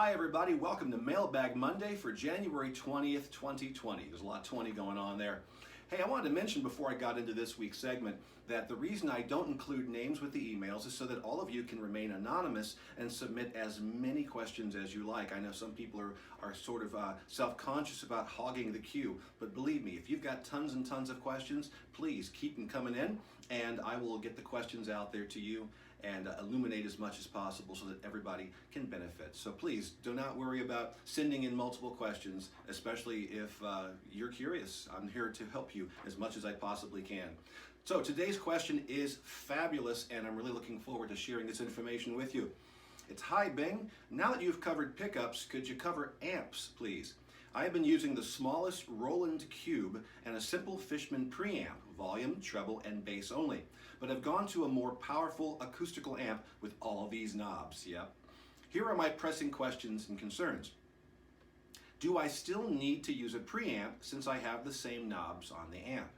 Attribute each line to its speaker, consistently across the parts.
Speaker 1: Hi everybody, welcome to Mailbag Monday for January 20th, 2020. There's a lot of 20 going on there. Hey, I wanted to mention before I got into this week's segment that the reason I don't include names with the emails is so that all of you can remain anonymous and submit as many questions as you like. I know some people are sort of self-conscious about hogging the queue, but believe me, if you've got tons and tons of questions, please keep them coming in and I will get the questions out there to you and illuminate as much as possible so that everybody can benefit. So please do not worry about sending in multiple questions, especially if you're curious. I'm here to help you as much as I possibly can. So today's question is fabulous, and I'm really looking forward to sharing this information with you. It's, hi Bing, now that you've covered pickups, could you cover amps, please? I have been using the smallest Roland Cube and a simple Fishman preamp, volume, treble, and bass only, but have gone to a more powerful acoustical amp with all these knobs. Yep. Here are my pressing questions and concerns. Do I still need to use a preamp since I have the same knobs on the amp?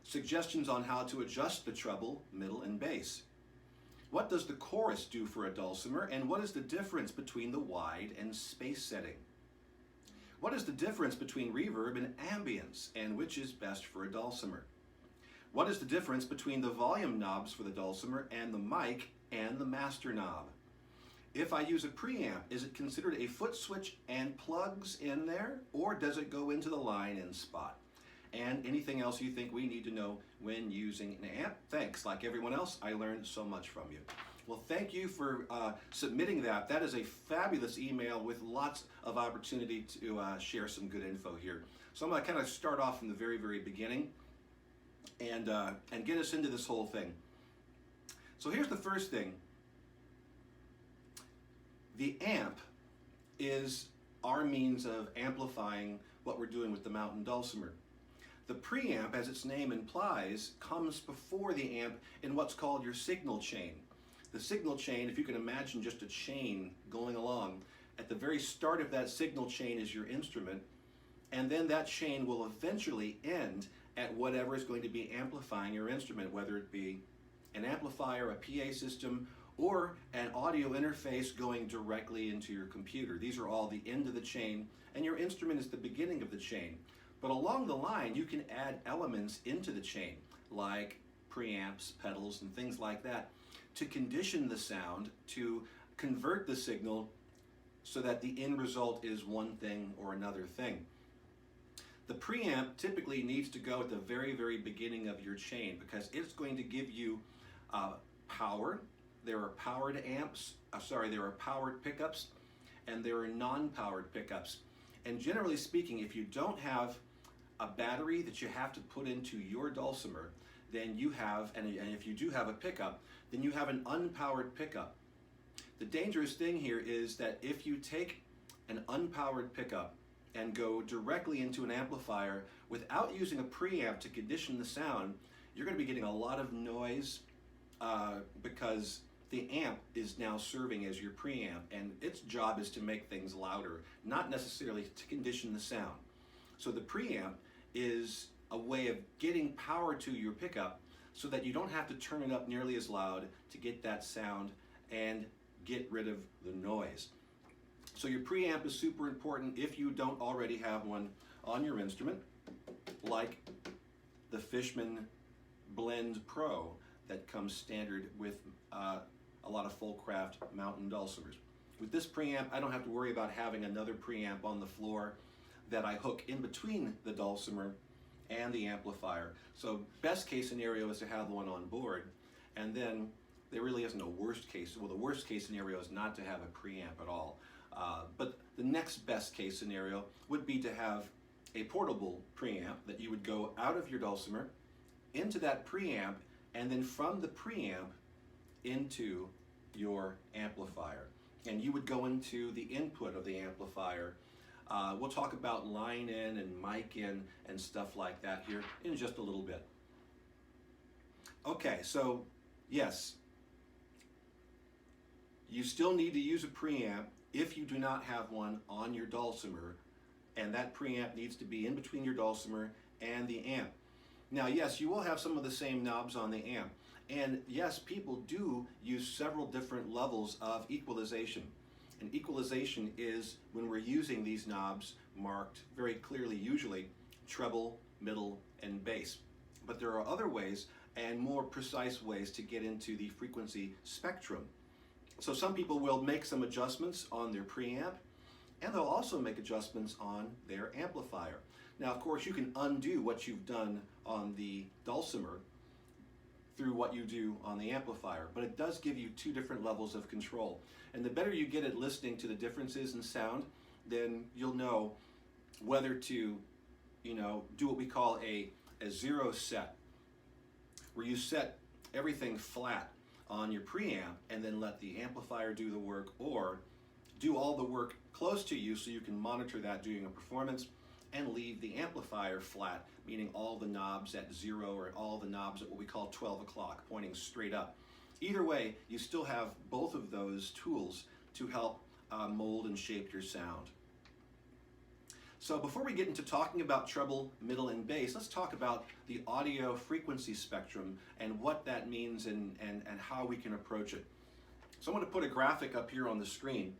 Speaker 1: Suggestions on how to adjust the treble, middle, and bass. What does the chorus do for a dulcimer, and what is the difference between the wide and space setting? What is the difference between reverb and ambience, and which is best for a dulcimer? What is the difference between the volume knobs for the dulcimer and the mic and the master knob? If I use a preamp, is it considered a foot switch and plugs in there, or does it go into the line and spot? And anything else you think we need to know when using an amp? Thanks. Like everyone else, I learned so much from you. Well, thank you for submitting that. That is a fabulous email with lots of opportunity to share some good info here. So I'm going to kind of start off from the very, very beginning and get us into this whole thing. So here's the first thing. The amp is our means of amplifying what we're doing with the mountain dulcimer. The preamp, as its name implies, comes before the amp in what's called your signal chain. The signal chain, if you can imagine just a chain going along, at the very start of that signal chain is your instrument, and then that chain will eventually end at whatever is going to be amplifying your instrument, whether it be an amplifier, a PA system, or an audio interface going directly into your computer. These are all the end of the chain, and your instrument is the beginning of the chain. But along the line, you can add elements into the chain, like preamps, pedals, and things like that, to condition the sound, to convert the signal so that the end result is one thing or another thing. The preamp typically needs to go at the very, very beginning of your chain because it's going to give you power. There are powered amps, there are powered pickups, and there are non-powered pickups. And generally speaking, if you don't have a battery that you have to put into your dulcimer, then you have, and if you do have a pickup, then you have an unpowered pickup. The dangerous thing here is that if you take an unpowered pickup and go directly into an amplifier without using a preamp to condition the sound, you're going to be getting a lot of noise because the amp is now serving as your preamp, and its job is to make things louder, not necessarily to condition the sound. So the preamp is a way of getting power to your pickup so that you don't have to turn it up nearly as loud to get that sound and get rid of the noise. So your preamp is super important if you don't already have one on your instrument, like the Fishman Blend Pro that comes standard with a lot of Fullcraft mountain dulcimers. With this preamp, I don't have to worry about having another preamp on the floor that I hook in between the dulcimer and the amplifier. So best case scenario is to have one on board, and then there really isn't a worst case. Well, the worst case scenario is not to have a preamp at all. But the next best case scenario would be to have a portable preamp that you would go out of your dulcimer into that preamp, and then from the preamp into your amplifier. And you would go into the input of the amplifier. We'll talk about line in and mic in and stuff like that here in just a little bit. Okay, so yes, you still need to use a preamp if you do not have one on your dulcimer, and that preamp needs to be in between your dulcimer and the amp. Now, yes, you will have some of the same knobs on the amp, and yes, people do use several different levels of equalization. And equalization is when we're using these knobs marked very clearly, usually treble, middle, and bass. But there are other ways and more precise ways to get into the frequency spectrum. So some people will make some adjustments on their preamp, and they'll also make adjustments on their amplifier. Now, of course, you can undo what you've done on the dulcimer through what you do on the amplifier, but it does give you two different levels of control. And the better you get at listening to the differences in sound, then you'll know whether to, do what we call a zero set, where you set everything flat on your preamp and then let the amplifier do the work, or do all the work close to you so you can monitor that during a performance, and leave the amplifier flat, meaning all the knobs at 0 or all the knobs at what we call 12 o'clock, pointing straight up. Either way, you still have both of those tools to help mold and shape your sound. So before we get into talking about treble, middle, and bass, let's talk about the audio frequency spectrum and what that means and how we can approach it. So I'm going to put a graphic up here on the screen.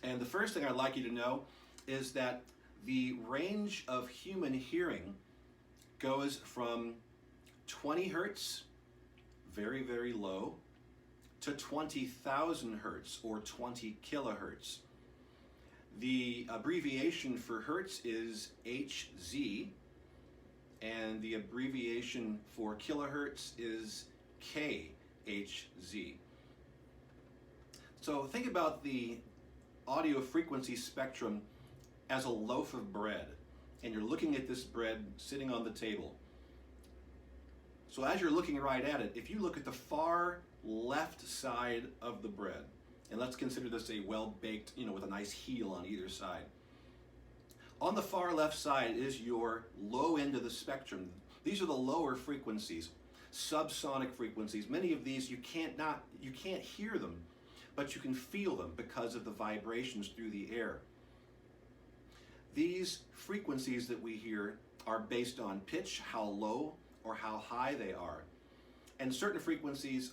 Speaker 1: And the first thing I'd like you to know is that the range of human hearing goes from 20 hertz, very, very low, to 20,000 hertz or 20 kilohertz. The abbreviation for hertz is Hz, and the abbreviation for kilohertz is kHz. So think about the audio frequency spectrum as a loaf of bread, and you're looking at this bread sitting on the table. So as you're looking right at it, if you look at the far left side of the bread, and let's consider this a well-baked, with a nice heel on either side. On the far left side is your low end of the spectrum. These are the lower frequencies, subsonic frequencies. Many of these you can't hear them, but you can feel them because of the vibrations through the air. These frequencies that we hear are based on pitch, how low or how high they are. And certain frequencies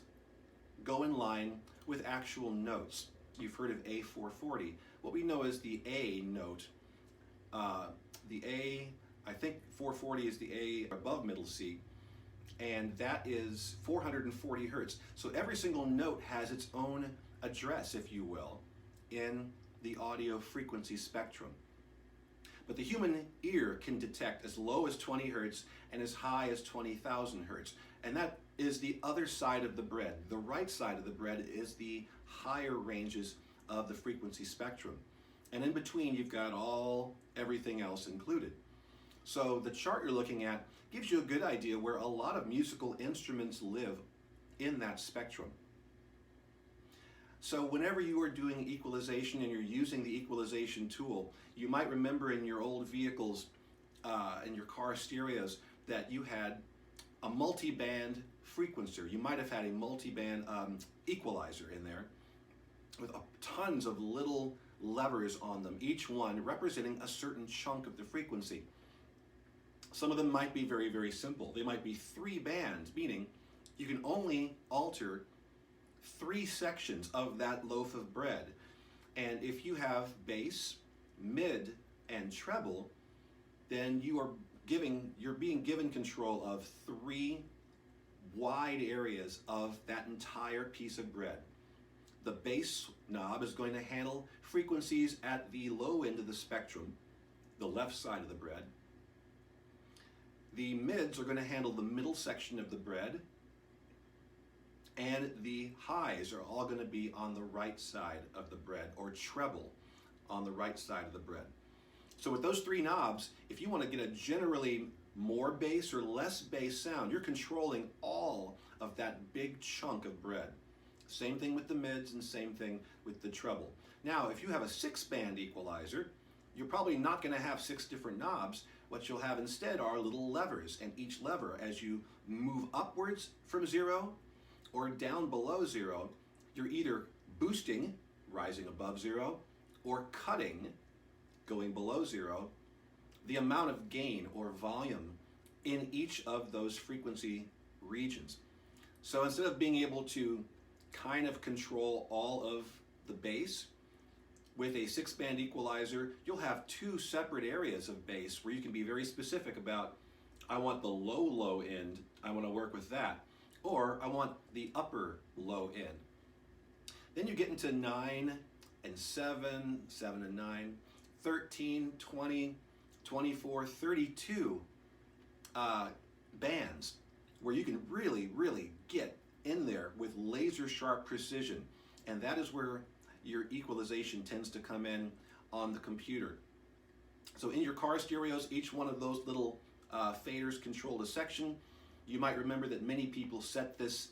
Speaker 1: go in line with actual notes. You've heard of A440. What we know is the A note. The A, I think 440 is the A above middle C, and that is 440 hertz. So every single note has its own address, if you will, in the audio frequency spectrum. But the human ear can detect as low as 20 hertz and as high as 20,000 hertz. And that is the other side of the bread. The right side of the bread is the higher ranges of the frequency spectrum. And in between, you've got everything else included. So the chart you're looking at gives you a good idea where a lot of musical instruments live in that spectrum. So whenever you are doing equalization and you're using the equalization tool, you might remember in your old vehicles, in your car stereos, that you had a multi-band frequencer. You might have had a multi-band equalizer in there with tons of little levers on them, each one representing a certain chunk of the frequency. Some of them might be very, very simple. They might be 3 bands, meaning you can only alter 3 sections of that loaf of bread. And if you have bass, mid, and treble, then you're being given control of 3 wide areas of that entire piece of bread. The bass knob is going to handle frequencies at the low end of the spectrum, the left side of the bread. The mids are going to handle the middle section of the bread, and the highs are all going to be on the right side of the bread, or treble on the right side of the bread. So with those 3 knobs, if you want to get a generally more bass or less bass sound, you're controlling all of that big chunk of bread. Same thing with the mids and same thing with the treble. Now, if you have a 6-band equalizer, you're probably not going to have 6 different knobs. What you'll have instead are little levers, and each lever, as you move upwards from 0 or down below 0, you're either boosting, rising above 0, or cutting, going below 0, the amount of gain or volume in each of those frequency regions. So instead of being able to kind of control all of the bass. With a 6-band equalizer, you'll have 2 separate areas of bass where you can be very specific about, I want the low end, I want to work with that, or I want the upper low end. Then you get into 9 and 7, 7 and 9, 13, 20, 24, 32 bands where you can really, really get in there with laser sharp precision. And that is where your equalization tends to come in on the computer. So in your car stereos, each one of those little faders control a section. You might remember that many people set this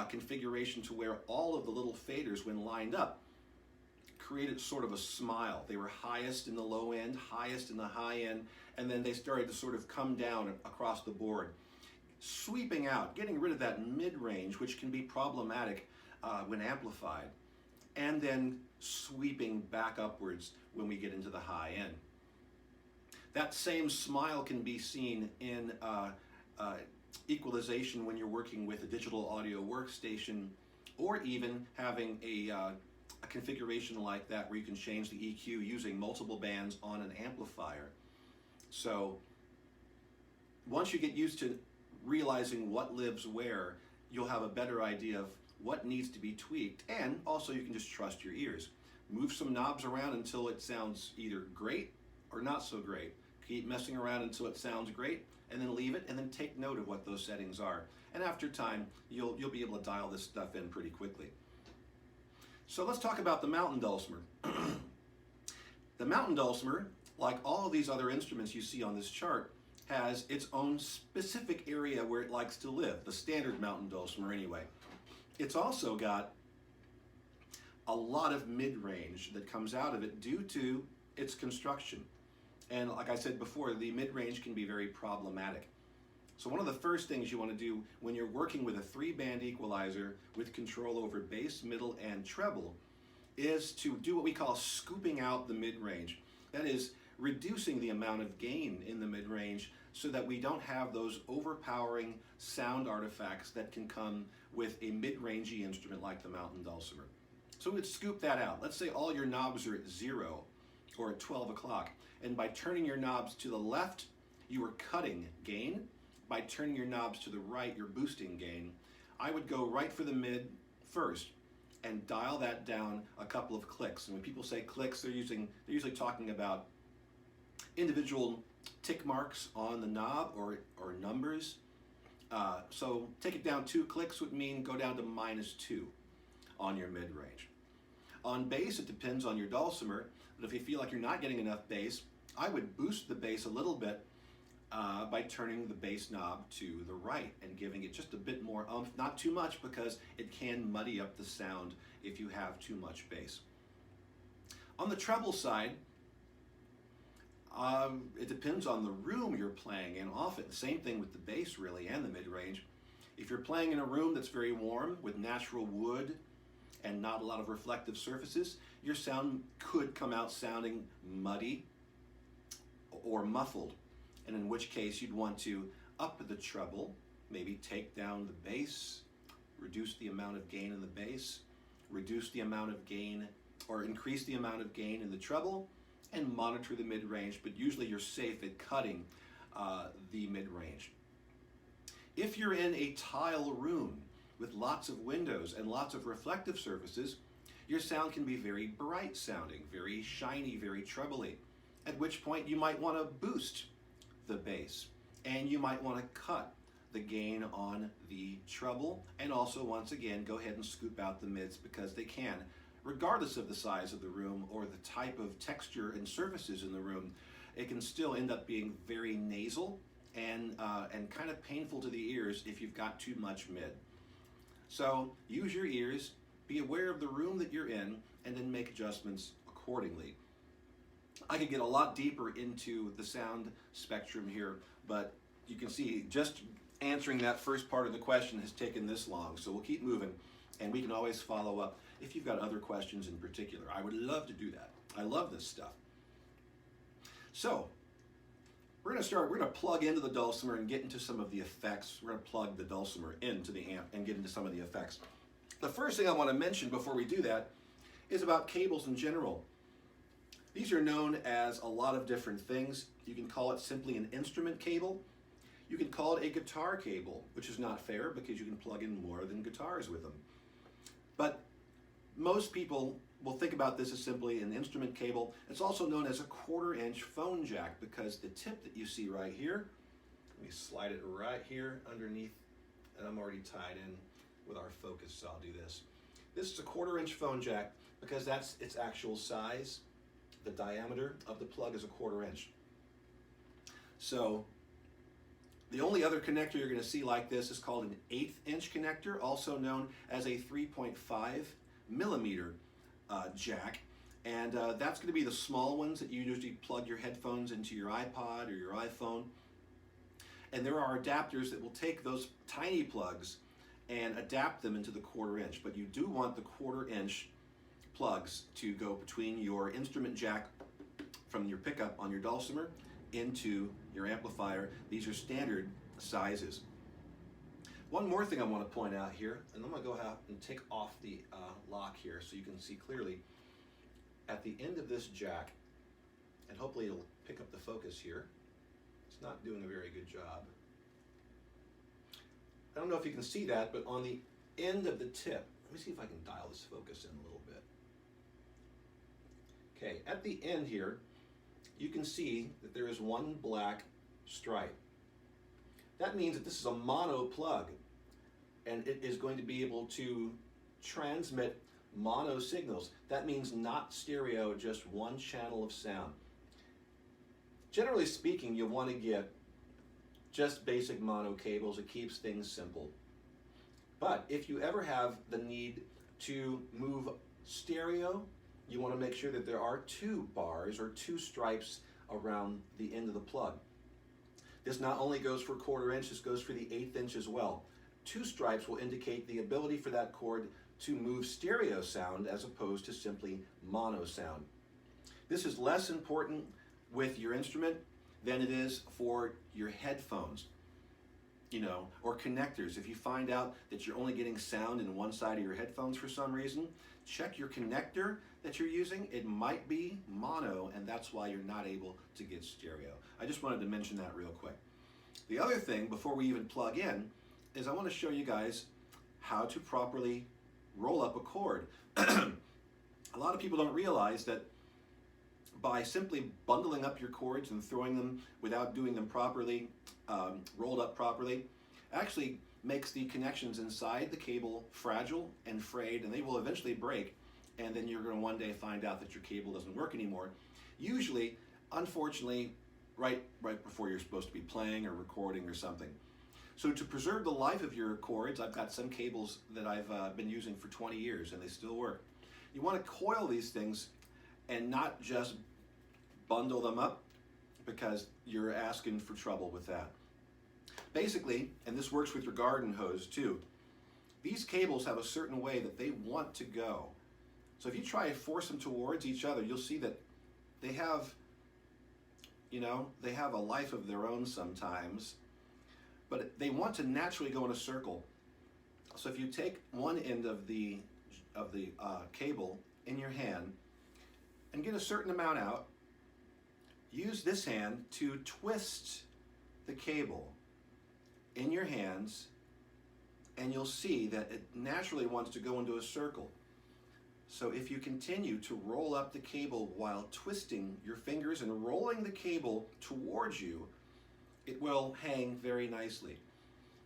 Speaker 1: configuration to where all of the little faders, when lined up, created sort of a smile. They were highest in the low end, highest in the high end, and then they started to sort of come down across the board, sweeping out, getting rid of that mid-range, which can be problematic when amplified, and then sweeping back upwards when we get into the high end. That same smile can be seen in equalization when you're working with a digital audio workstation, or even having a configuration like that where you can change the EQ using multiple bands on an amplifier. So once you get used to realizing what lives where, you'll have a better idea of what needs to be tweaked, and also you can just trust your ears. Move some knobs around until it sounds either great or not so great. Keep messing around until it sounds great, and then leave it, and then take note of what those settings are. And after time, you'll be able to dial this stuff in pretty quickly. So let's talk about the mountain dulcimer. The mountain dulcimer, like all of these other instruments you see on this chart, has its own specific area where it likes to live, the standard mountain dulcimer anyway. It's also got a lot of mid-range that comes out of it due to its construction. And like I said before, the mid-range can be very problematic. So one of the first things you want to do when you're working with a 3-band equalizer with control over bass, middle, and treble is to do what we call scooping out the mid-range. That is, reducing the amount of gain in the mid-range so that we don't have those overpowering sound artifacts that can come with a mid-rangey instrument like the mountain dulcimer. So we'd scoop that out. Let's say all your knobs are at 0 or at 12 o'clock, and by turning your knobs to the left, you are cutting gain. By turning your knobs to the right, you're boosting gain. I would go right for the mid first and dial that down a couple of clicks. And when people say clicks, they're usually talking about individual tick marks on the knob or numbers. So take it down 2 clicks would mean go down to -2 on your mid-range. On bass, it depends on your dulcimer, but if you feel like you're not getting enough bass, I would boost the bass a little bit by turning the bass knob to the right and giving it just a bit more oomph, not too much because it can muddy up the sound if you have too much bass. On the treble side, it depends on the room you're playing in. Often, the same thing with the bass really and the mid-range. If you're playing in a room that's very warm with natural wood and not a lot of reflective surfaces, your sound could come out sounding muddy or muffled, and in which case you'd want to up the treble, maybe take down the bass, reduce the amount of gain in the bass, reduce the amount of gain or increase the amount of gain in the treble, and monitor the mid-range, but usually you're safe at cutting the mid-range. If you're in a tile room with lots of windows and lots of reflective surfaces, your sound can be very bright sounding, very shiny, very trebly, at which point you might want to boost the bass, and you might want to cut the gain on the treble, and also once again go ahead and scoop out the mids because they can, regardless of the size of the room or the type of texture and surfaces in the room, it can still end up being very nasal and kind of painful to the ears if you've got too much mid. So use your ears, be aware of the room that you're in, and then make adjustments accordingly. I could get a lot deeper into the sound spectrum here, but you can see just answering that first part of the question has taken this long, so we'll keep moving, and we can always follow up if you've got other questions in particular. I would love to do that. I love this stuff. So we're going to plug into the dulcimer and get into some of the effects. We're going to plug the dulcimer into the amp and get into some of the effects. The first thing I want to mention before we do that is about cables in general. These are known as a lot of different things. You can call it simply an instrument cable. You can call it a guitar cable, which is not fair because you can plug in more than guitars with them. But most people will think about this as simply an instrument cable. It's also known as a 1/4-inch phone jack because the tip that you see right here, let me slide it right here underneath, and I'm already tied in with our focus, so I'll do this. This is a 1/4-inch phone jack because that's its actual size. The diameter of the plug is a 1/4-inch. So the only other connector you're going to see like this is called an 1/8-inch connector, also known as a 3.5 millimeter jack. And that's going to be the small ones that you usually plug your headphones into your iPod or your iPhone. And there are adapters that will take those tiny plugs and adapt them into the 1/4-inch. But you do want the 1/4-inch plugs to go between your instrument jack from your pickup on your dulcimer into your amplifier. These are standard sizes. One more thing I want to point out here, and I'm going to go out and take off the lock here so you can see clearly. At the end of this jack, and hopefully it'll pick up the focus here. It's not doing a very good job. I don't know if you can see that, but on the end of the tip, let me see if I can dial this focus in a little bit. Okay, at the end here, you can see that there is one black stripe. That means that this is a mono plug, and it is going to be able to transmit mono signals. That means not stereo, just one channel of sound. Generally speaking, you want to get just basic mono cables. It keeps things simple. But if you ever have the need to move stereo, you want to make sure that there are 2 bars or 2 stripes around the end of the plug. This not only goes for 1/4-inch, this goes for the 1/8 inch as well. 2 stripes will indicate the ability for that cord to move stereo sound as opposed to simply mono sound. This is less important with your instrument than it is for your headphones, or connectors. If you find out that you're only getting sound in one side of your headphones for some reason, check your connector that you're using. It might be mono, and that's why you're not able to get stereo. I just wanted to mention that real quick. The other thing, before we even plug in, is I want to show you guys how to properly roll up a cord. A lot of people don't realize that by simply bundling up your cords and throwing them without doing them properly, rolled up properly, actually makes the connections inside the cable fragile and frayed, and they will eventually break, and then you're going to one day find out that your cable doesn't work anymore. Usually, unfortunately, right before you're supposed to be playing or recording or something. So to preserve the life of your cords, I've got some cables that I've been using for 20 years and they still work. You want to coil these things and not just bundle them up, because you're asking for trouble with that. Basically, and this works with your garden hose too, these cables have a certain way that they want to go. So if you try to force them towards each other, you'll see that they have, they have a life of their own sometimes, but they want to naturally go in a circle. So if you take one end of the cable in your hand and get a certain amount out, use this hand to twist the cable in your hands, and you'll see that it naturally wants to go into a circle. So if you continue to roll up the cable while twisting your fingers and rolling the cable towards you, it will hang very nicely.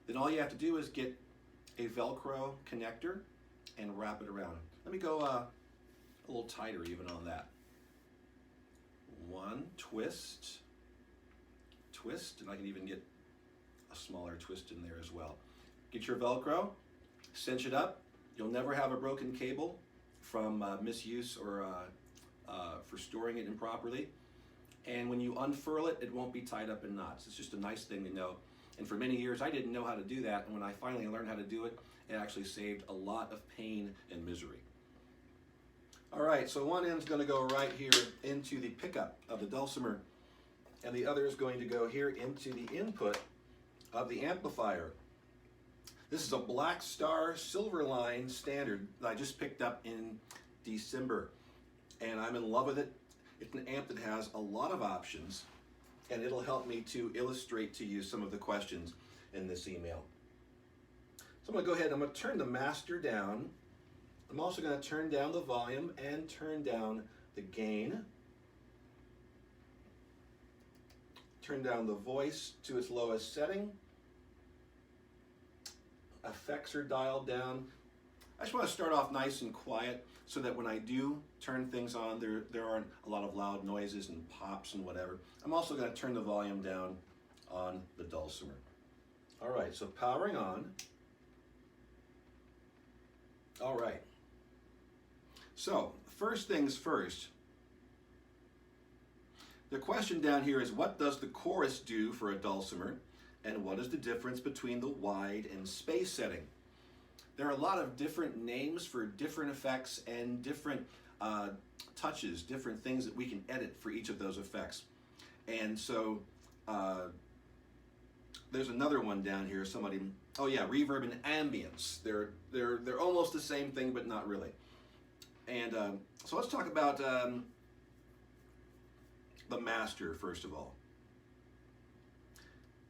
Speaker 1: Then all you have to do is get a Velcro connector and wrap it around. Let me go a little tighter even on that. One, twist, and I can even get a smaller twist in there as well. Get your Velcro, cinch it up. You'll never have a broken cable from misuse or for storing it improperly. And when you unfurl it, it won't be tied up in knots. It's just a nice thing to know. And for many years, I didn't know how to do that. And when I finally learned how to do it, it actually saved a lot of pain and misery. All right, so one end's going to go right here into the pickup of the dulcimer, and the other is going to go here into the input of the amplifier. This is a Black Star Silverline Standard that I just picked up in December, and I'm in love with it. It's an amp that has a lot of options, and it'll help me to illustrate to you some of the questions in this email. So I'm going to go ahead and I'm going to turn the master down. I'm also going to turn down the volume and turn down the gain. Turn down the voice to its lowest setting. Effects are dialed down. I just want to start off nice and quiet so that when I do turn things on, there aren't a lot of loud noises and pops and whatever. I'm also going to turn the volume down on the dulcimer. All right, so powering on. All right. So, first things first. The question down here is, what does the chorus do for a dulcimer, and what is the difference between the wide and space setting? There are a lot of different names for different effects and different touches, different things that we can edit for each of those effects. And so there's another one down here. Somebody, oh yeah, reverb and ambience. They're almost the same thing, but not really. And so let's talk about the master first of all.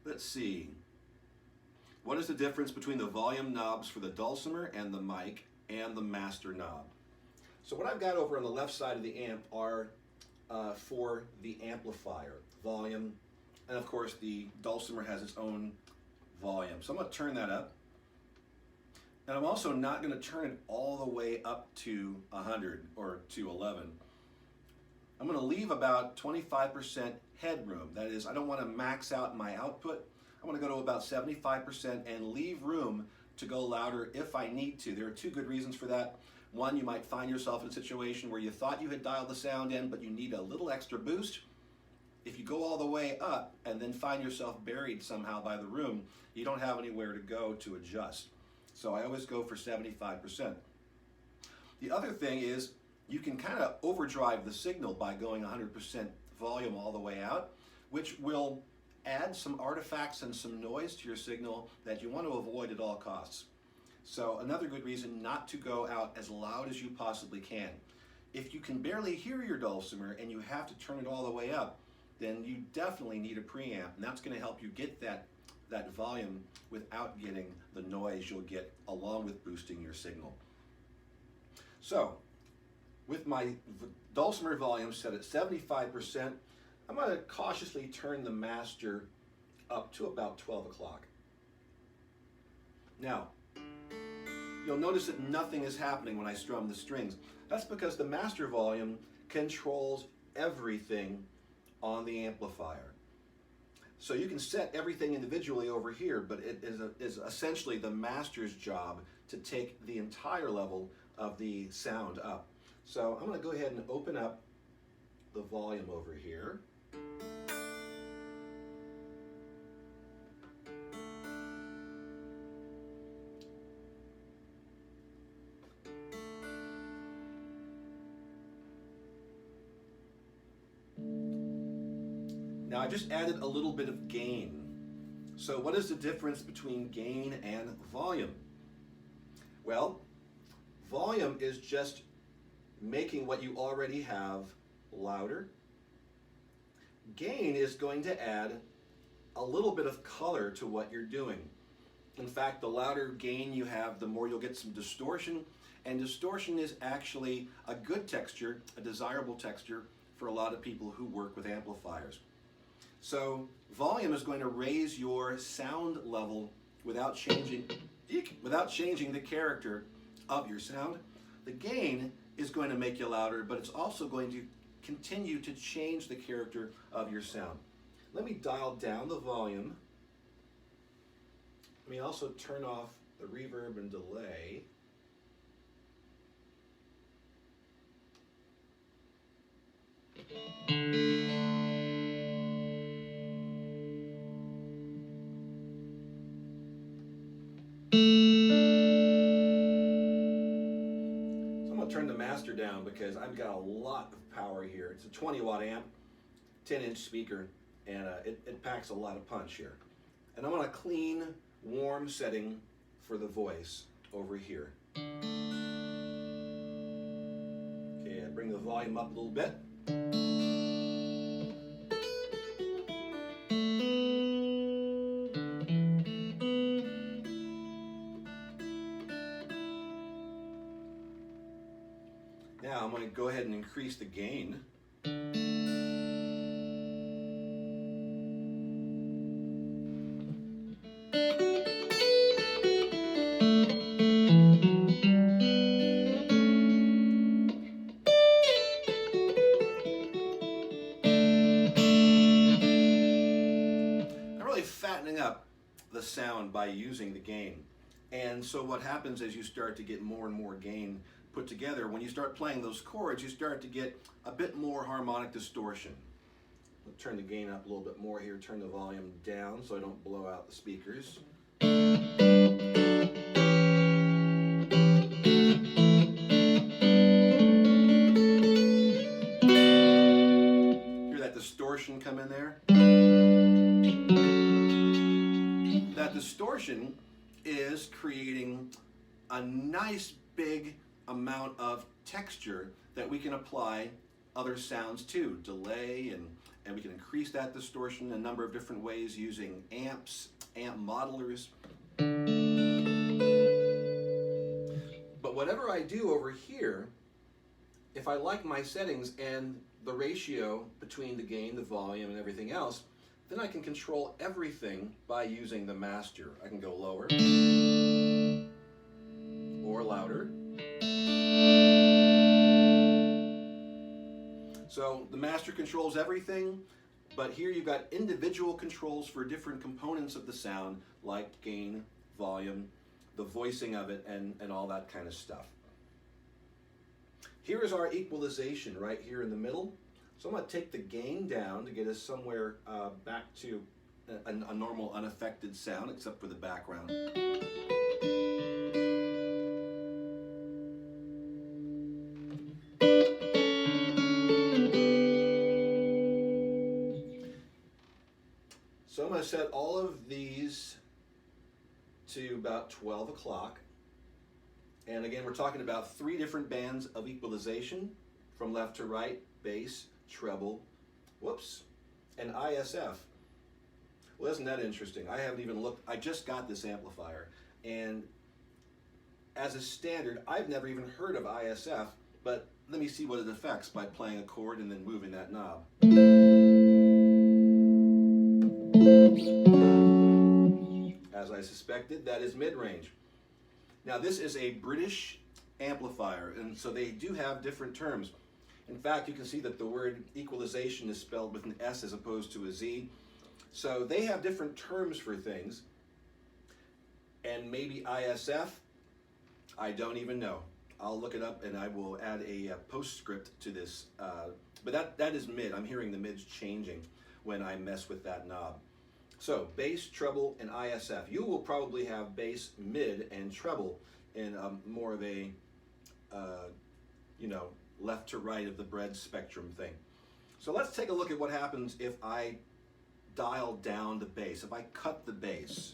Speaker 1: Let's see. What is the difference between the volume knobs for the dulcimer and the mic and the master knob? So what I've got over on the left side of the amp are for the amplifier, volume, and of course the dulcimer has its own volume. So I'm going to turn that up. And I'm also not going to turn it all the way up to 100 or to 11. I'm going to leave about 25% headroom. That is, I don't want to max out my output. I want to go to about 75% and leave room to go louder if I need to. There are two good reasons for that. One, you might find yourself in a situation where you thought you had dialed the sound in, but you need a little extra boost. If you go all the way up and then find yourself buried somehow by the room, you don't have anywhere to go to adjust. So I always go for 75%. The other thing is you can kind of overdrive the signal by going 100% volume all the way out, which will add some artifacts and some noise to your signal that you want to avoid at all costs. So another good reason not to go out as loud as you possibly can. If you can barely hear your dulcimer and you have to turn it all the way up, then you definitely need a preamp, and that's going to help you get that volume without getting the noise you'll get along with boosting your signal. So with my dulcimer volume set at 75%, I'm going to cautiously turn the master up to about 12 o'clock. Now, you'll notice that nothing is happening when I strum the strings. That's because the master volume controls everything on the amplifier. So you can set everything individually over here, but it is essentially the master's job to take the entire level of the sound up. So I'm going to go ahead and open up the volume over here. Now I just added a little bit of gain. So what is the difference between gain and volume? Well, volume is just making what you already have louder. Gain is going to add a little bit of color to what you're doing. In fact, the louder gain you have, the more you'll get some distortion, and distortion is actually a good texture, a desirable texture for a lot of people who work with amplifiers. So volume is going to raise your sound level without changing the character of your sound. The gain is going to make you louder, but it's also going to continue to change the character of your sound. Let me dial down the volume. Let me also turn off the reverb and delay. Turn the master down because I've got a lot of power here. It's a 20-watt amp, 10-inch speaker, and it packs a lot of punch here. And I want a clean, warm setting for the voice over here. Okay, I bring the volume up a little bit. Now I'm going to go ahead and increase the gain. I'm really fattening up the sound by using the gain. And so what happens as you start to get more and more gain put together, when you start playing those chords, you start to get a bit more harmonic distortion. I'll turn the gain up a little bit more here, turn the volume down so I don't blow out the speakers. Hear that distortion come in there? That distortion is creating a nice big amount of texture that we can apply other sounds to, delay, and we can increase that distortion in a number of different ways using amps, amp modelers. But whatever I do over here, if I like my settings and the ratio between the gain, the volume, and everything else, then I can control everything by using the master. I can go lower or louder. So the master controls everything, but here you've got individual controls for different components of the sound, like gain, volume, the voicing of it, and all that kind of stuff. Here is our equalization right here in the middle. So I'm going to take the gain down to get us somewhere back to a normal unaffected sound, except for the background. So I'm going to set all of these to about 12 o'clock. And again, we're talking about 3 different bands of equalization, from left to right: bass, treble, whoops, and ISF. Well, isn't that interesting? I haven't even looked. I just got this amplifier, and as a standard, I've never even heard of ISF, but let me see what it affects by playing a chord and then moving that knob. As I suspected, that is mid-range. Now, this is a British amplifier, and so they do have different terms. In fact, you can see that the word equalization is spelled with an S as opposed to a Z. So they have different terms for things. And maybe ISF, I don't even know. I'll look it up and I will add a postscript to this. But that is mid. I'm hearing the mids changing when I mess with that knob. So bass, treble, and ISF. You will probably have bass, mid, and treble in more of a, left to right of the bread spectrum thing. So let's take a look at what happens if I dial down the bass, if I cut the bass.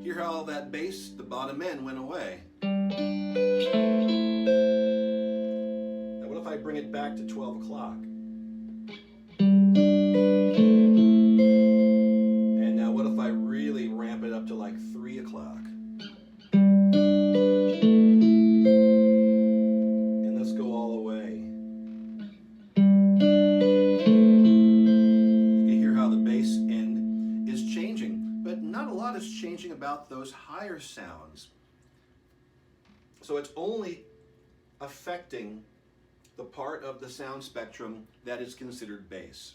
Speaker 1: Hear how that bass, the bottom end, went away. Now what if I bring it back to 12 o'clock? And now what if I really ramp it up to like 3 o'clock? And let's go all the way. You can hear how the bass end is changing, but not a lot is changing about those higher sounds. So it's only affecting the part of the sound spectrum that is considered bass.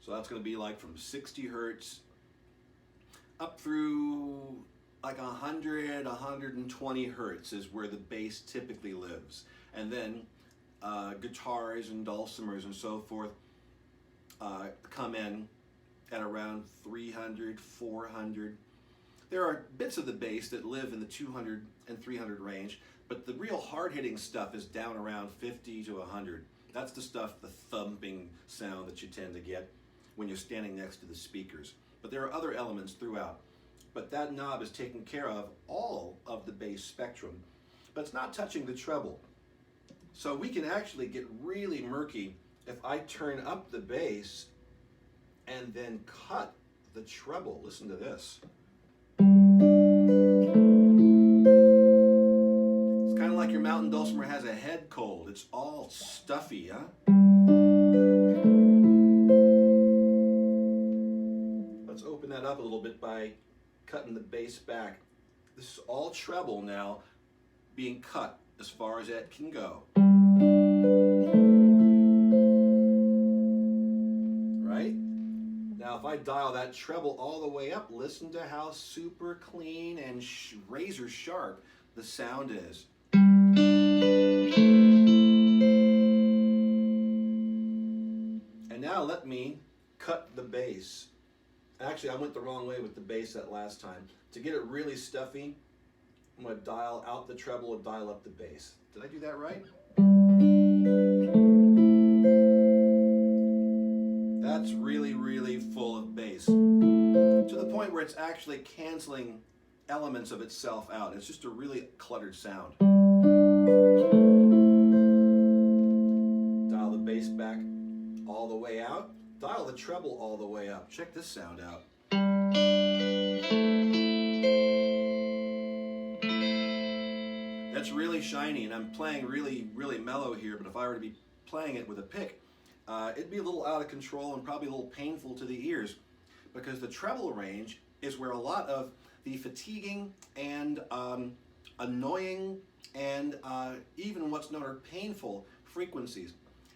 Speaker 1: So that's going to be like from 60 hertz up through like 100, 120 hertz is where the bass typically lives. And then guitars and dulcimers and so forth come in at around 300, 400. There are bits of the bass that live in the 200 and 300 range, But the real hard-hitting stuff is down around 50 to 100. That's the stuff, the thumping sound that you tend to get when you're standing next to the speakers. But there are other elements throughout. But that knob is taking care of all of the bass spectrum, but it's not touching the treble. So we can actually get really murky if I turn up the bass and then cut the treble. Listen to this. It's kind of like your mountain dulcimer has a head cold. It's all stuffy, huh? Let's open that up a little bit by cutting the bass back. This is all treble now being cut as far as it can go. Right? Now if I dial that treble all the way up, listen to how super clean and razor sharp the sound is. And now let me cut the bass. Actually, I went the wrong way with the bass that last time. To get it really stuffy, I'm going to dial out the treble and dial up the bass. Did I do that right? That's really, really full of bass. To the point where it's actually canceling elements of itself out. It's just a really cluttered sound. Dial the bass back all the way out. Dial the treble all the way up. Check this sound out. That's really shiny, and I'm playing really, really mellow here, but if I were to be playing it with a pick, it'd be a little out of control and probably a little painful to the ears, because the treble range is where a lot of the fatiguing and annoying and even what's known as painful frequencies.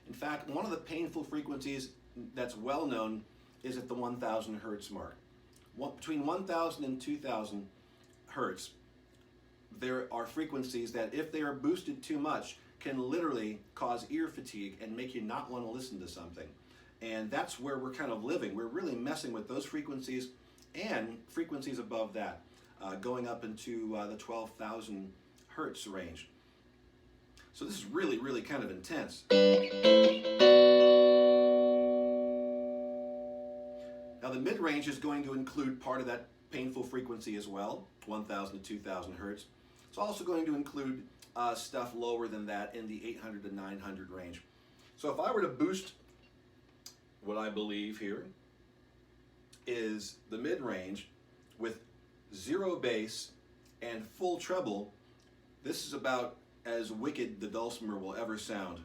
Speaker 1: In fact, one of the painful frequencies that's well known is at the 1000 hertz mark. Between 1000 and 2000 hertz, there are frequencies that if they are boosted too much can literally cause ear fatigue and make you not want to listen to something. And that's where we're kind of living. We're really messing with those frequencies and frequencies above that, going up into the 12,000 hertz range. So this is really, really kind of intense. Now the mid-range is going to include part of that painful frequency as well, 1000 to 2000 hertz. It's also going to include stuff lower than that in the 800 to 900 range. So if I were to boost what I believe here is the mid-range with zero bass and full treble, this is about as wicked the dulcimer will ever sound.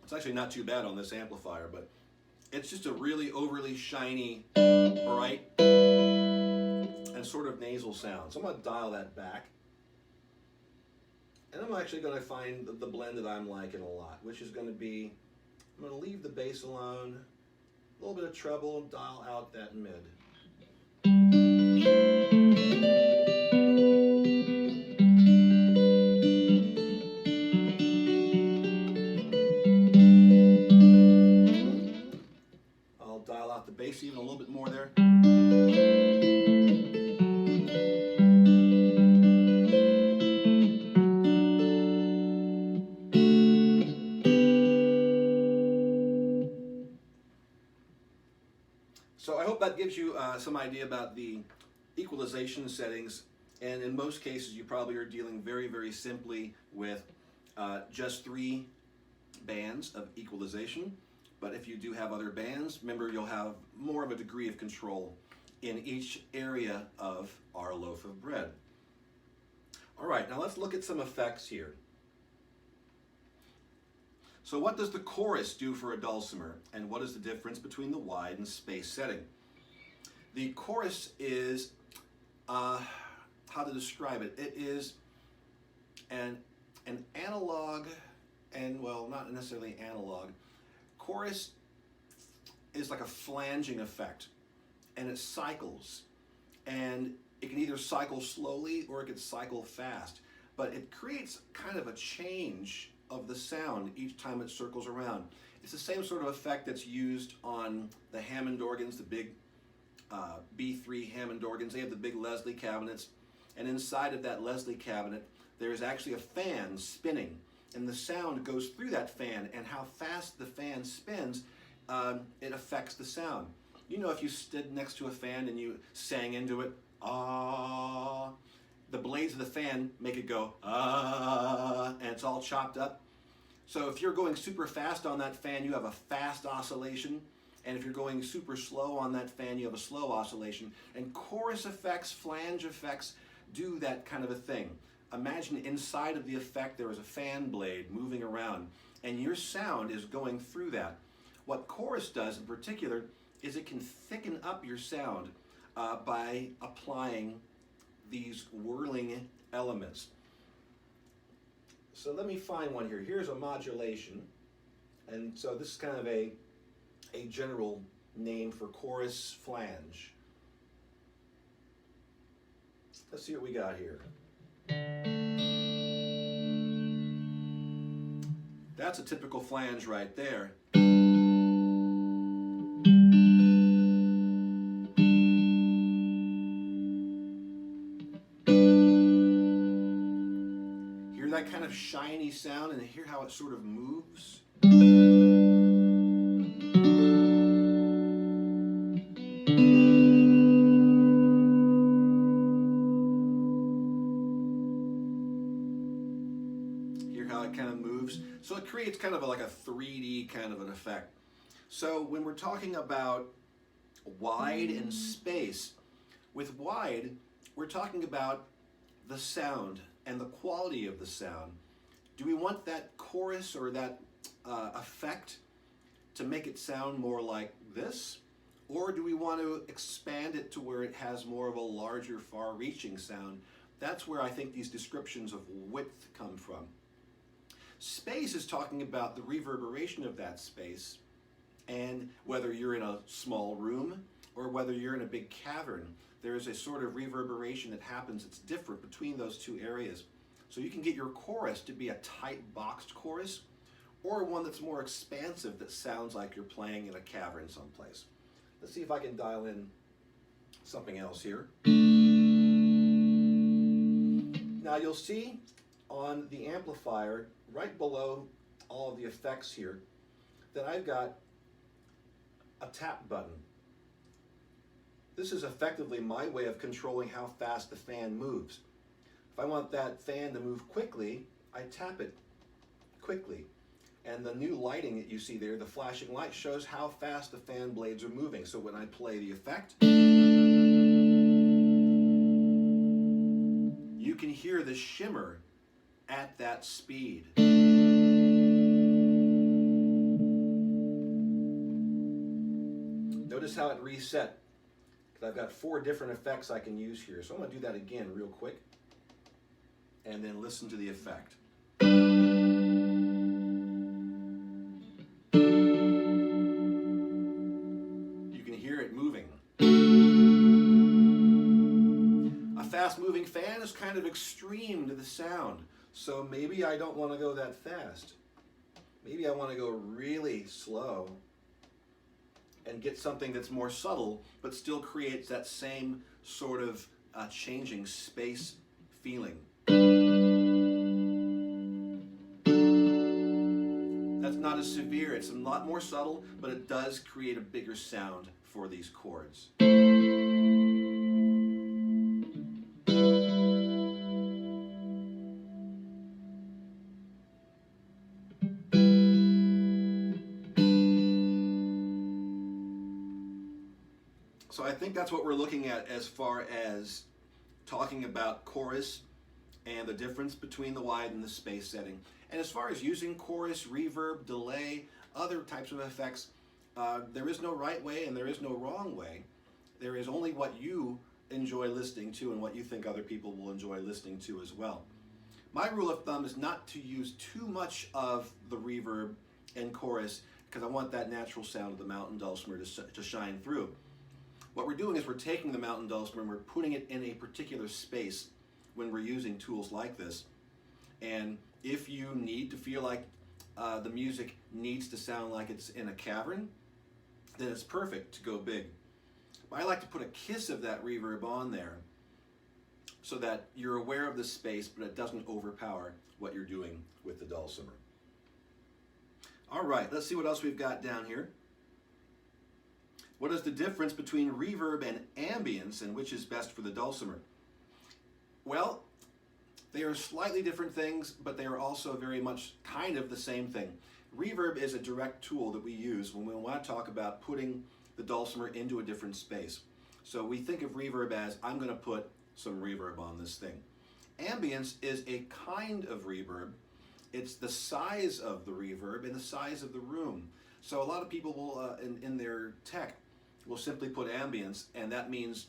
Speaker 1: It's actually not too bad on this amplifier, but it's just a really overly shiny, bright, and sort of nasal sound. So I'm going to dial that back. And I'm actually going to find the blend that I'm liking a lot, which is going to be, I'm going to leave the bass alone, a little bit of treble, dial out that mid. I'll dial out the bass even a little bit more there. So I hope that gives you some idea about the equalization settings, and in most cases you probably are dealing very, very simply with just 3 bands of equalization. But if you do have other bands, remember you'll have more of a degree of control in each area of our loaf of bread. All right, now let's look at some effects here. So what does the chorus do for a dulcimer, and what is the difference between the wide and space setting? The chorus is, how to describe it? It is an analog, and well, not necessarily analog. Chorus is like a flanging effect, and it cycles, and it can either cycle slowly or it can cycle fast, but it creates kind of a change of the sound each time it circles around. It's the same sort of effect that's used on the Hammond organs, the big B3 Hammond organs. They have the big Leslie cabinets, and inside of that Leslie cabinet there's actually a fan spinning, and the sound goes through that fan, and how fast the fan spins, it affects the sound. You know, if you stood next to a fan and you sang into it, ah, the blades of the fan make it go, ah, and it's all chopped up. So if you're going super fast on that fan, you have a fast oscillation. And if you're going super slow on that fan, you have a slow oscillation. And chorus effects, flange effects do that kind of a thing. Imagine inside of the effect there is a fan blade moving around, and your sound is going through that. What chorus does in particular is it can thicken up your sound by applying these whirling elements. So let me find one here. Here's a modulation. And so this is kind of a general name for chorus flange. Let's see what we got here. That's a typical flange right there. Hear that kind of shiny sound, and hear how it sort of moves? So it creates kind of like a 3D kind of an effect. So when we're talking about wide and space, with wide, we're talking about the sound and the quality of the sound. Do we want that chorus or that effect to make it sound more like this? Or do we want to expand it to where it has more of a larger, far-reaching sound? That's where I think these descriptions of width come from. Space is talking about the reverberation of that space, and whether you're in a small room or whether you're in a big cavern, there is a sort of reverberation that happens that's different between those two areas. So you can get your chorus to be a tight boxed chorus, or one that's more expansive that sounds like you're playing in a cavern someplace. Let's see if I can dial in something else here. Now you'll see on the amplifier, right below all of the effects here, that I've got a tap button. This is effectively my way of controlling how fast the fan moves. If I want that fan to move quickly, I tap it quickly. And the new lighting that you see there, the flashing light, shows how fast the fan blades are moving. So when I play the effect, you can hear the shimmer at that speed. Notice how it reset, because I've got 4 different effects I can use here. So I'm going to do that again real quick, and then listen to the effect. You can hear it moving. A fast-moving fan is kind of extreme to the sound. So maybe I don't want to go that fast. Maybe I want to go really slow and get something that's more subtle, but still creates that same sort of changing space feeling. That's not as severe. It's a lot more subtle, but it does create a bigger sound for these chords. So I think that's what we're looking at as far as talking about chorus and the difference between the wide and the space setting. And as far as using chorus, reverb, delay, other types of effects, there is no right way and there is no wrong way. There is only what you enjoy listening to and what you think other people will enjoy listening to as well. My rule of thumb is not to use too much of the reverb and chorus, because I want that natural sound of the mountain dulcimer to shine through. What we're doing is we're taking the mountain dulcimer and we're putting it in a particular space when we're using tools like this. And if you need to feel like the music needs to sound like it's in a cavern, then it's perfect to go big. But I like to put a kiss of that reverb on there so that you're aware of the space, but it doesn't overpower what you're doing with the dulcimer. All right, let's see what else we've got down here. What is the difference between reverb and ambience, and which is best for the dulcimer? Well, they are slightly different things, but they are also very much kind of the same thing. Reverb is a direct tool that we use when we want to talk about putting the dulcimer into a different space. So we think of reverb as, I'm going to put some reverb on this thing. Ambience is a kind of reverb. It's the size of the reverb and the size of the room. So a lot of people will, in their tech, will simply put ambience, and that means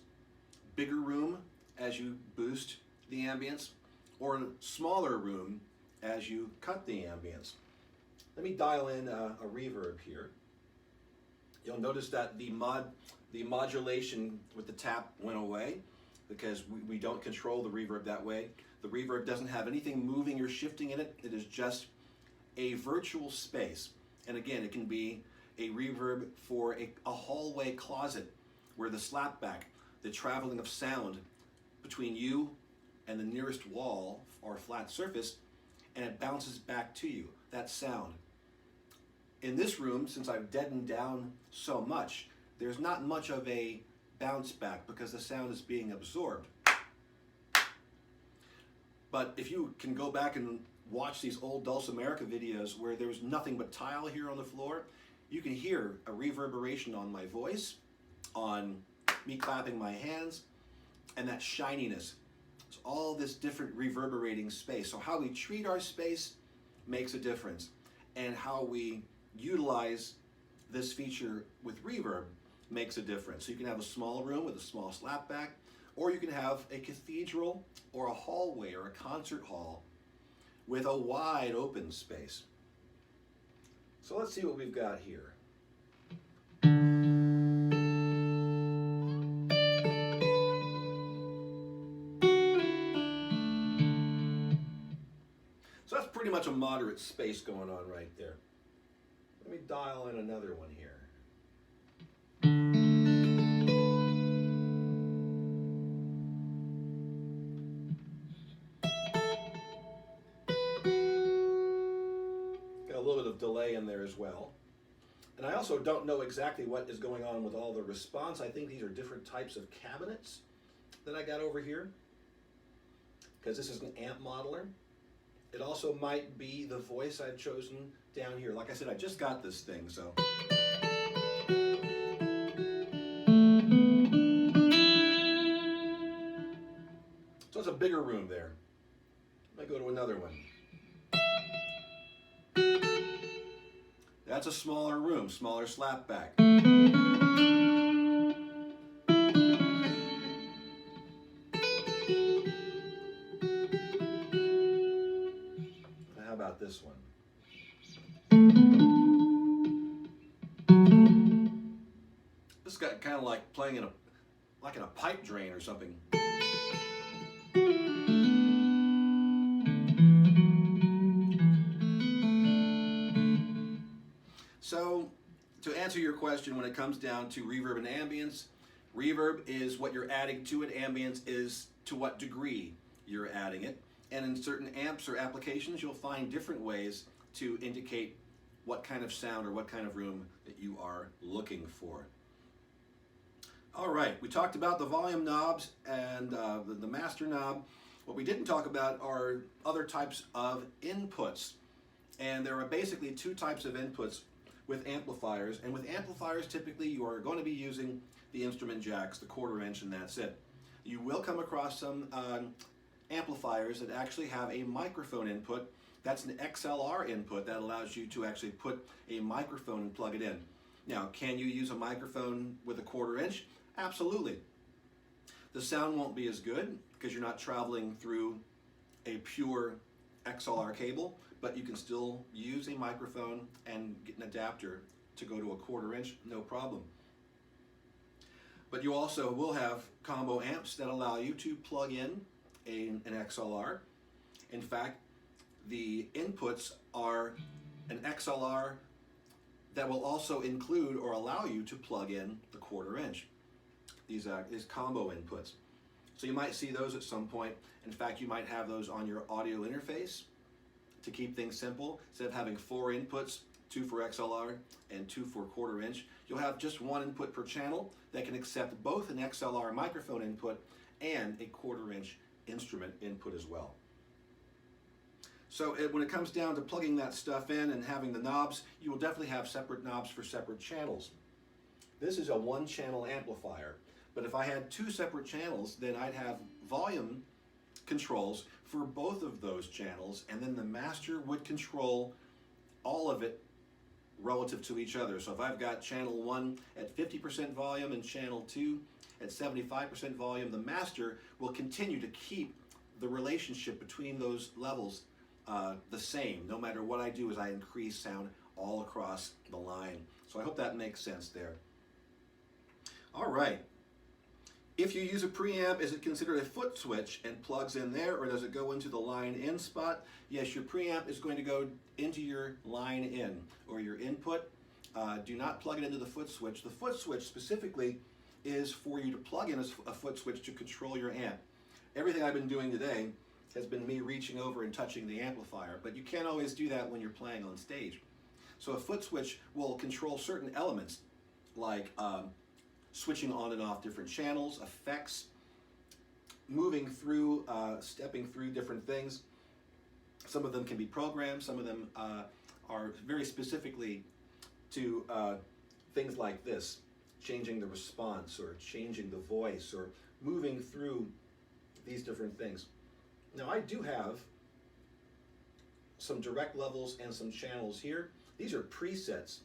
Speaker 1: bigger room as you boost the ambience, or a smaller room as you cut the ambience. Let me dial in a reverb here. You'll notice that the modulation with the tap went away because we don't control the reverb that way. The reverb doesn't have anything moving or shifting in it. It is just a virtual space. And again, it can be a reverb for a hallway closet where the slapback, the traveling of sound between you and the nearest wall or flat surface, and it bounces back to you, that sound. In this room, since I've deadened down so much, there's not much of a bounce back because the sound is being absorbed. But if you can go back and watch these old Dulcimerica videos where there's nothing but tile here on the floor, you can hear a reverberation on my voice, on me clapping my hands, and that shininess. It's all this different reverberating space. So how we treat our space makes a difference, and how we utilize this feature with reverb makes a difference. So you can have a small room with a small slapback, or you can have a cathedral or a hallway or a concert hall with a wide open space. So let's see what we've got here. So that's pretty much a moderate space going on right there. Let me dial in another one here. Got a little bit of delay in there as well. And I also don't know exactly what is going on with all the response. I think these are different types of cabinets that I got over here, because this is an amp modeler. It also might be the voice I've chosen down here. Like I said, I just got this thing, so. So it's a bigger room there. I go to another one. That's a smaller room, smaller slapback. How about this one? This got kind of like playing in a pipe drain or something. So, to answer your question, when it comes down to reverb and ambience, reverb is what you're adding to it, ambience is to what degree you're adding it. And in certain amps or applications, you'll find different ways to indicate what kind of sound or what kind of room that you are looking for. All right, we talked about the volume knobs and the master knob. What we didn't talk about are other types of inputs. And there are basically two types of inputs with amplifiers. And with amplifiers, typically you are going to be using the instrument jacks, the 1/4 inch, and that's it. You will come across some amplifiers that actually have a microphone input. That's an XLR input that allows you to actually put a microphone and plug it in. Now, can you use a microphone with a 1/4 inch? Absolutely. The sound won't be as good because you're not traveling through a pure XLR cable, but you can still use a microphone and get an adapter to go to a 1/4 inch, no problem. But you also will have combo amps that allow you to plug in an XLR. In fact, the inputs are an XLR that will also include or allow you to plug in the 1/4 inch. These combo inputs. So you might see those at some point. In fact, you might have those on your audio interface to keep things simple. Instead of having 4 inputs, 2 for XLR and 2 for 1/4 inch, you'll have just 1 input per channel that can accept both an XLR microphone input and a 1/4 inch instrument input as well. So when it comes down to plugging that stuff in and having the knobs, you will definitely have separate knobs for separate channels. This is a 1-channel amplifier, but if I had 2 separate channels, then I'd have volume controls for both of those channels, and then the master would control all of it relative to each other. So if I've got channel 1 at 50% volume and channel 2 at 75% volume, the master will continue to keep the relationship between those levels the same, no matter what I do as I increase sound all across the line. So I hope that makes sense there. All right. If you use a preamp, is it considered a foot switch and plugs in there, or does it go into the line in spot? Yes, your preamp is going to go into your line in, or your input. Do not plug it into the foot switch. The foot switch specifically is for you to plug in a foot switch to control your amp. Everything I've been doing today has been me reaching over and touching the amplifier, but you can't always do that when you're playing on stage. So a foot switch will control certain elements, like switching on and off different channels, effects, moving through, stepping through different things. Some of them can be programmed, some of them are very specifically to things like this, changing the response or changing the voice or moving through these different things. Now I do have some direct levels and some channels here. These are presets,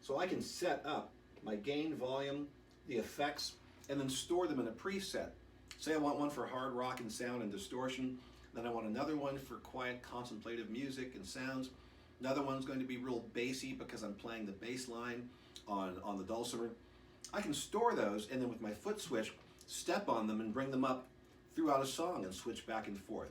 Speaker 1: so I can set up my gain, volume, the effects, and then store them in a preset. Say I want one for hard rock and sound and distortion, then I want another one for quiet contemplative music and sounds. Another one's going to be real bassy because I'm playing the bass line on the dulcimer. I can store those and then with my foot switch, step on them and bring them up throughout a song and switch back and forth.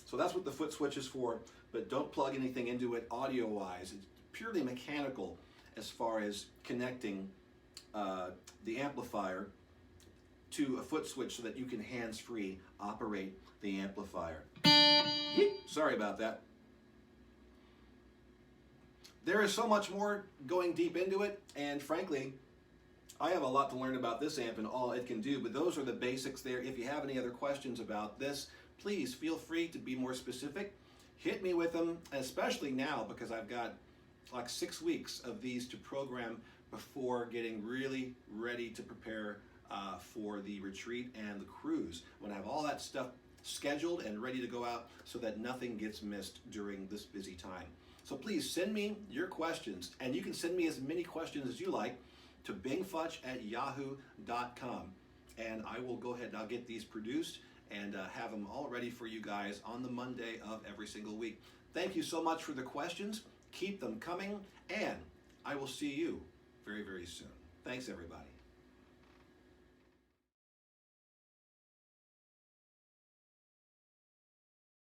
Speaker 1: So that's what the foot switch is for, but don't plug anything into it audio-wise. It's purely mechanical as far as connecting the amplifier to a foot switch so that you can hands-free operate the amplifier. Sorry about that. There is so much more going deep into it, and frankly, I have a lot to learn about this amp and all it can do, but those are the basics there. If you have any other questions about this, please feel free to be more specific. Hit me with them, especially now because I've got like 6 weeks of these to program before getting really ready to prepare for the retreat and the cruise, when I have all that stuff scheduled and ready to go out so that nothing gets missed during this busy time. So please send me your questions, and you can send me as many questions as you like to bingfutch@yahoo.com, and I will go ahead and I'll get these produced and have them all ready for you guys on the Monday of every single week. Thank you so much for the questions. Keep them coming, and I will see you very, very soon. Thanks, everybody.